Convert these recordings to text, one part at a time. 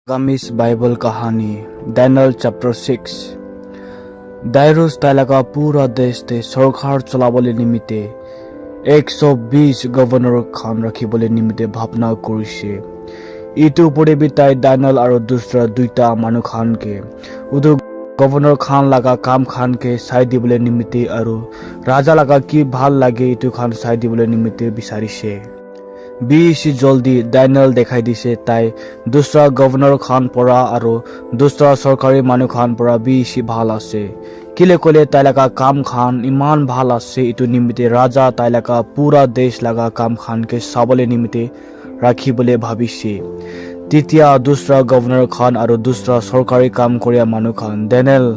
Gami's Bible कहानी Daniel chapter 6 दायरुस ताइलाका पूरा देश ते सरकार चलाबले निमित्ते 120 गवर्नर खान राखिबले निमित्ते भावना करिसे इटु उपरे ताई दानियल और दूसरा दुईटा मानु खान के उदु गवर्नर खान लगा काम खान के साई दिबले निमित्ते और राजा लगा की ভাল लागे इटु खान साई दिबले निमित्ते बिचारिसे बेसी जल्दी दानियल देखाई दिसे ताई दूसरा गवर्नर खान परा और दूसरा सरकारी मानु खान परा बेसी ভাল आसे किले कोले ताइलाका काम खान इमान ভাল आसे इटु निमित्ते राजा ताइलाका पूरा देश लगा काम खान के साबले निमित्ते राखिबले भाबिसे तितिया दूसरा गवर्नर खान और दूसरा सरकारी काम करिया मानु खान दानियल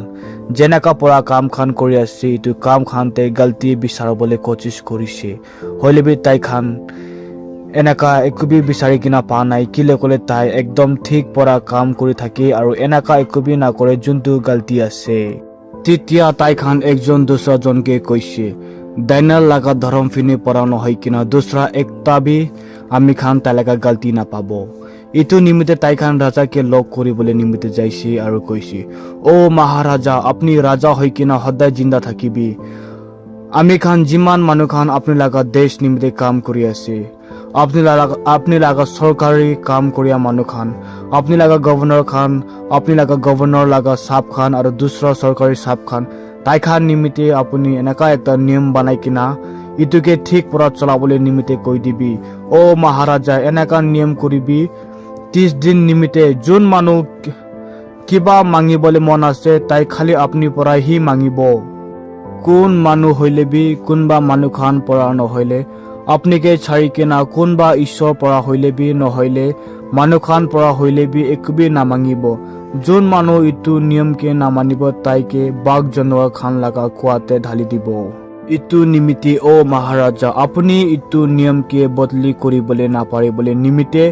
जेनाका परा काम खान करि आसे इटु काम खान ते गलती बिचारबले कोशिश करिसे हलेबि ताई खान एनाका एकबी बिचारी किना पा नाई किले कोले ताई एकदम ठीक परा काम करि थाके और एनाका एकबी ना करे जुनतु गलती आसे तितिया ताई खान एकजन दूसरा जन के कइसे दानियल लगा धर्म फिनी परा नहय किना दूसरा एकता भी आमी खान ताइलाका गलती ना पाबो इतु निमित्ते ताई खान राजा के लग करिबले निमित्ते जाइसे और कइसे ओ महाराजा अपनी राजा हय किना हदाय जिंदा থাকিবি आमी खान जिमान मानु खान अपनी लगा देश निमित्ते काम करि आसे अपनी लगा सरकारी काम करिया मानु खान अपनी लगा गवर्नर खान अपनी लगा गवर्नर लगा साफ खान और दूसरा सरकारी साफ खान ताई खान निमित्ते अपनी एनाका एक नियम बनाई किना इतुके ठीक परा चलाबले निमित्ते कई दिबी ओ महाराजा एनाका नियम करिबी 30 दिन निमित्ते जोन मानु किबा मांगिबले मन आसे ताई खाली अपनी परा ही मांगिबो कोन मानु हइले बि कोनबा मानु खान परा नहइले अपनी के छाड़ी के ना कोनबा ईश्वर परा हइले बि नहइले मानु खान परा हइले बि एकबि ना मांगिबो जोन मानु इतु नियम के ना मानिबो ताई के बाग जनवा खान लगा खुआते ढाली दिबो इतु निमित्ते ओ महाराजा अपनी इतु नियम के बदली करिबले ना पारिबले निमित्ते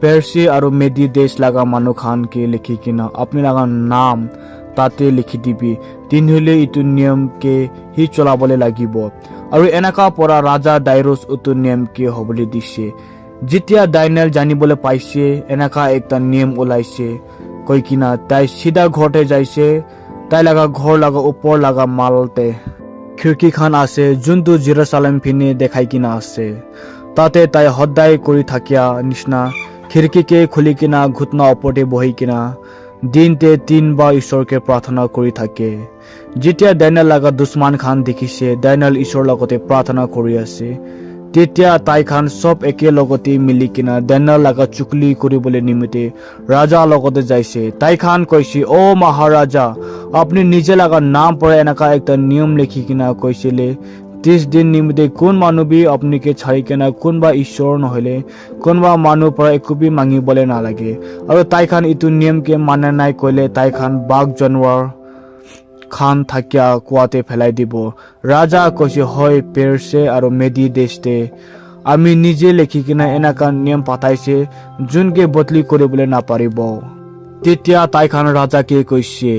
पेर्सी और मेदी देश लगा मानु खान के लिखि किना अपनी लगा नाम ताते लिखि दिबी तिनहले इतु नियम के ही चलाबले लागिबो और एनाका परा राजा दायरुस उतु नियम के हबले दिसे जितिया दानियल जानिबले पाइसे एनाका एकटा नियम ओलाइसे कई किना ताई सीधा घरते जाइसे ताई लगा घर लगा ऊपर लगा मालते खिड़की खान आसे जुनतु जेरुसालेम फिने देखाई किना आसे ताते ताई हदाय करि थाकिया निसना खिड़की के खुली किना घुटना उपरते बहि किना दिन ते 3 बार ईश्वर के प्रार्थना करि थाके जितिया दानियल लगा दुश्मन खान देखिसे दानियल ईश्वर लगते प्रार्थना करि आसे तेतिया ताई खान सब एके लगते मिली किना दानियल लगा चुकली करिबले निमित्ते राजा लगते जाइसे ताई खान कइसे ओ महाराजा अपनी निजे लगा नाम पर एनाका एकटा नियम लिखि किना कइसेले 30 दिन निमित्ते कोन मानु भी अपनी के छाड़ी केना कोनबा ईश्वर नहले कोनबा मानु पर एकबी मांगिबले ना लागे और ताई खान इतु नियम के माने नाइ कइले ताई खान बाग जानवर खान थाकिया कुआते फेलाई दिबो राजा कइसे होय पेर्से और मेदी देशते आमी निजे लेखि किना एनाका नियम पाताइसे जुन के बदली करिबले ना पारिबो तेतिया ताई खान राजा के कइसे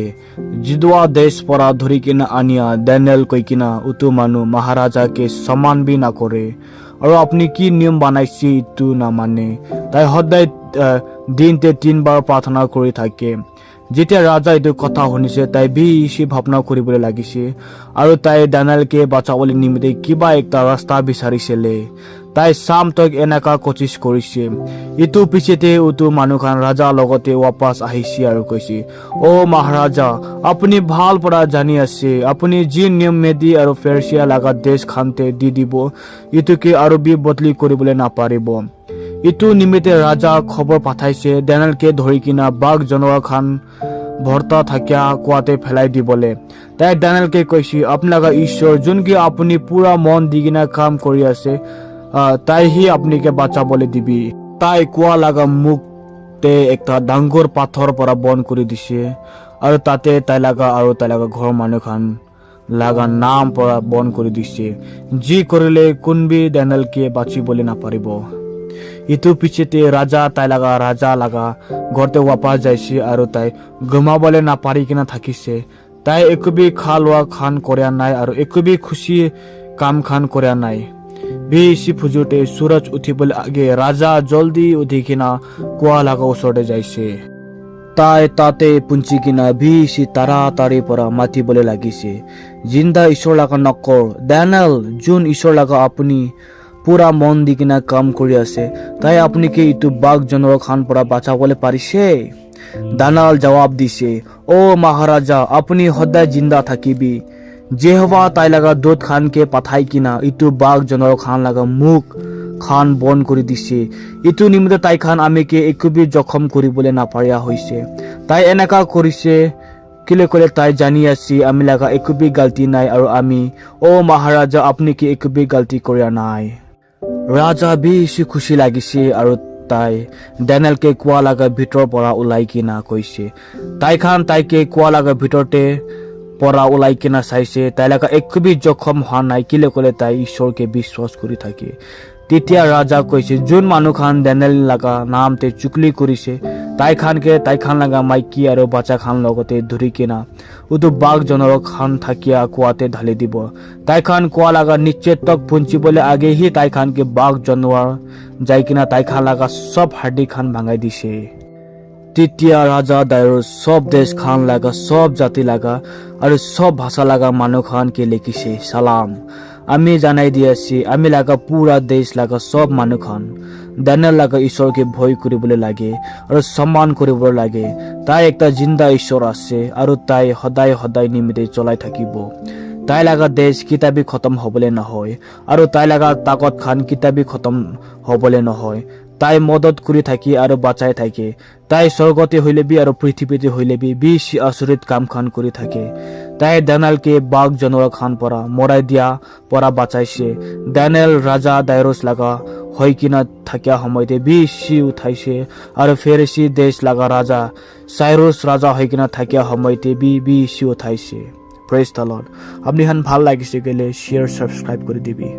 जिदवा देश परा धरि किना आनिया दानियल कइ किना उतु मानु महाराजा के सम्मान भी ना करे और अपनी की नियम बनाइसी इतु ना माने ताई हदाय दिन ते 3 बार प्रार्थना करि थाके जितिया राजा इतु कथा हुनिसे ताई बेसी भावना करिबले लागिसे और ताई दानियल के बचाबले निमित्ते किबा एकटा रास्ता बिचारिसेले ताई शाम तक एनाका कोशिश करिसे इतु पिछेते उतु मानु खान राजा लगते वापस आइसे और कइसे ओ महाराजा अपनी ভাল पड़ा जानी आसे अपनी जी नियम मेदी और पेर्सिया लगा देश खानते दी दिबो इतु के और भी बदली करिबले ना पारिबो इतु निमित्ते राजा खबर पाठाइसे दानियल के धरि किना बाग जनवा खान भरता थाकिया कुआते फेलाई दिबले ताई दानियल के कइसे अपना लगा ईश्वर जुन के अपनी पूरा मन दिगिना काम करि आसे ताई ही अपनी के बच्चा बोले दिबी ताई कुआ लगा मुख ते एकटा डांगोर पाथर परा बन करि दिसे और ताते ताई लगा घर मानु खान लगा नाम परा बन करि दिसे जी करिले कुनबी दानियल के बाची बोले ना पारिबो इतु पिछेते राजा लगा घरते वापस जाइसे और ताई गमाबले ना पारि किना थाकिसे ताई एकबी खालवा खान करया नाय और एकबी खुशी काम खान करया नाय বেছি ফুজোতে সূৰজ উঠিবলৈ আগে ৰাজা জলদি উঠি কিনা কুঁৱা লগা ওচৰতে যাইছে। তাই তাতে পুঞ্চি কিনা বেছি তাড়াতাড়ি পৰা মাতিবলৈ লাগিছে, জিন্দা ঈশ্বৰ লগা নকৰ, ডেনিয়েল যোন ঈশ্বৰ লগা আপুনি পুৰা মন দি কিনা কাম কৰি আছে, তাই আপুনি কি ইটো বাঘ জানোৱাৰ খান পৰা বাচাবলৈ পাৰিছে? ডেনিয়েল জবাব দিছে, অ মহাৰাজা আপুনি সদায় জিন্দা থাকিবি। যেহোৱা তাই লগা দূত খানকে পাঠাই কিনা ইটো বাঘ জানোৱাৰ খান লগা মুখ খান বন্ধ কৰি দিছে। ইটো নিমিত্তে তাই খান আমিকে একোবি জখম কৰিবলৈ নাপাৰা হৈছে। তাই এনেকা কৰিছে কেলে কলে তাই জানি আছে আমি লগা একোবি গালতি নাই, আৰু আমি অ মহাৰাজা আপুনি কি একোবি গালতি কৰা নাই। ৰাজা বেছি খুচি লাগিছে আৰু তাই ডেনিয়েলকে কুঁৱা লগা ভিতৰৰ পৰা ওলাই কিনা কৈছে। তাইকে কুঁৱা লগা ভিতৰতে পৰা ওলাই কিনা চাইছে, তাই লগা একোবি জখম হোৱা নাই কেলে কলে তাই ঈশ্বৰকে বিশ্বাস কৰি থাকে। তেতিয়া ৰাজা কৈছে, যোন মানুহ খান ডেনিয়েল লগা নামতে চুকলি কৰিছে তাই খান লগা মাইকী আৰু বাচ্চা খান লগতে ধৰি কিনা উটো বাঘ জানোৱাৰ খান থাকিয়া কুঁৱাতে ঢালি দিব। তাই খান কুঁৱা লগা নিচে তক পুঞ্চিবলৈ আগেহি তাই খানকে বাঘ জানোৱাৰ যাই কিনা তাই খান লগা সব হাড্ডি খান ভাঙাই দিছে। তেতিয়া ৰাজা দাইৰুছ সব দেশ খান লগা সব জাতি লগা আৰু সব ভাষা লগা মানুহ খানকে লিখিছে, সালাম। আমি জানাই দি আছি আমি লগা পুৰা দেশ লগা সব মানুহ খান ডেনিয়েল লগা ঈশ্বৰকে ভয় কৰিবলৈ লাগে আৰু সন্মান কৰিব লাগে। তাই একটা জিন্দা ঈশ্বৰ আছে আৰু তাই সদায় সদায় নিমিত্তে চলাই থাকিব। তাই লগা দেশ কিতাবি খতম হবলৈ নহয় আৰু তাই লগা তাকত খান কিতাবি খতম হবলৈ নহয়। তাই মদত কৰি থাকি আৰু বাচাই থাকে। তাই স্বৰ্গতে হইলেবি আৰু পৃথিৱীতে হইলেবি বেছি আচৰিত কাম খান কৰি থাকে। তাই ডেনিয়েলকে বাঘ জানোৱাৰ খান পৰা মৰাই দিয়া পৰা বাচাইছে। ডেনিয়েল ৰাজা দাইৰুছ লগা হৈ কিনা থাকিয়া সময়তে বেছি উঠাইছে আৰু ফেৰিসি দেশ লগা ৰাজা চাইৰুছ ৰাজা হৈ কিনা থাকিয়া সময়তে বেছি উঠাইছে। Praise the lord. আপনি ভাল লাগিছে গেলে শেয়াৰ সাবস্ক্ৰাইব কৰে দিবি।